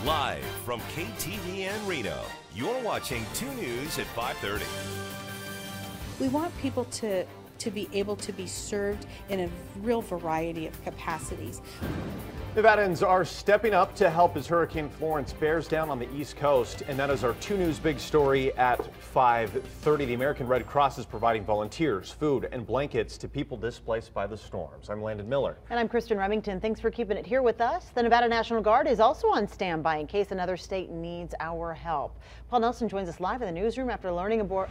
Live from KTVN Reno, you're watching 2 News at 5:30. We want people to be able to be served in a real variety of capacities. Nevadans are stepping up to help as Hurricane Florence bears down on the East Coast. And that is our 2 News big story at 5:30. The American Red Cross is providing volunteers, food, and blankets to people displaced by the storms. I'm Landon Miller. And I'm Kristen Remington. Thanks for keeping it here with us. The Nevada National Guard is also on standby in case another state needs our help. Paul Nelson joins us live in the newsroom after learning more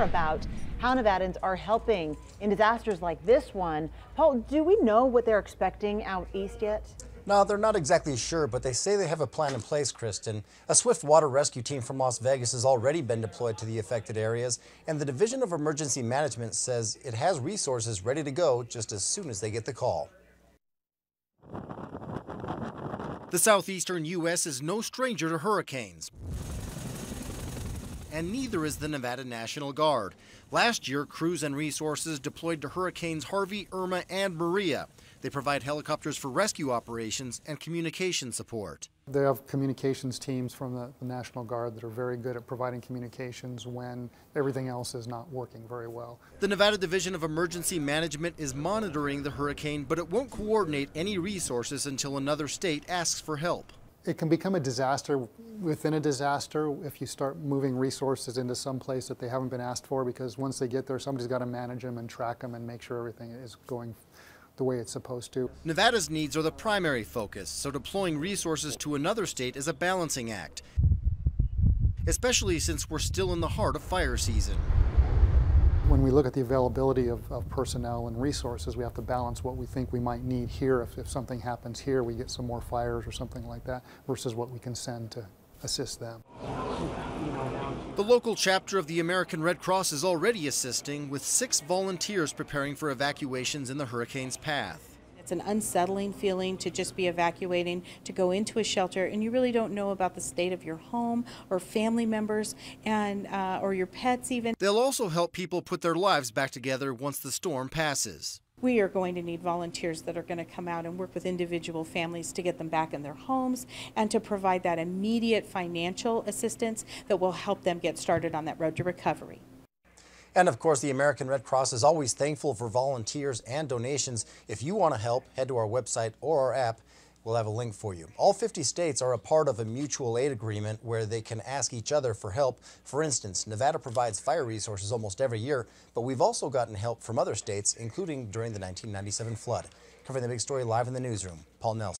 about how Nevadans are helping in disasters like this one. Paul, do we know what they're expecting out east yet? No, they're not exactly sure, but they say they have a plan in place, Kristen. A swift water rescue team from Las Vegas has already been deployed to the affected areas, and the Division of Emergency Management says it has resources ready to go just as soon as they get the call. The southeastern U.S. is no stranger to hurricanes, and neither is the Nevada National Guard. Last year, crews and resources deployed to Hurricanes Harvey, Irma, and Maria. They provide helicopters for rescue operations and communication support. They have communications teams from the National Guard that are very good at providing communications when everything else is not working very well. The Nevada Division of Emergency Management is monitoring the hurricane, but it won't coordinate any resources until another state asks for help. It can become a disaster within a disaster if you start moving resources into some place that they haven't been asked for, because once they get there, somebody's got to manage them and track them and make sure everything is going the way it's supposed to. Nevada's needs are the primary focus, so deploying resources to another state is a balancing act, especially since we're still in the heart of fire season. When we look at the availability of personnel and resources, we have to balance what we think we might need here. If something happens here, we get some more fires or something like that, versus what we can send to assist them. The local chapter of the American Red Cross is already assisting, with 6 volunteers preparing for evacuations in the hurricane's path. It's an unsettling feeling to just be evacuating, to go into a shelter, and you really don't know about the state of your home or family members and or your pets even. They'll also help people put their lives back together once the storm passes. We are going to need volunteers that are going to come out and work with individual families to get them back in their homes and to provide that immediate financial assistance that will help them get started on that road to recovery. And of course, the American Red Cross is always thankful for volunteers and donations. If you want to help, head to our website or our app. We'll have a link for you. All 50 states are a part of a mutual aid agreement where they can ask each other for help. For instance, Nevada provides fire resources almost every year, but we've also gotten help from other states, including during the 1997 flood. Covering the big story live in the newsroom, Paul Nelson.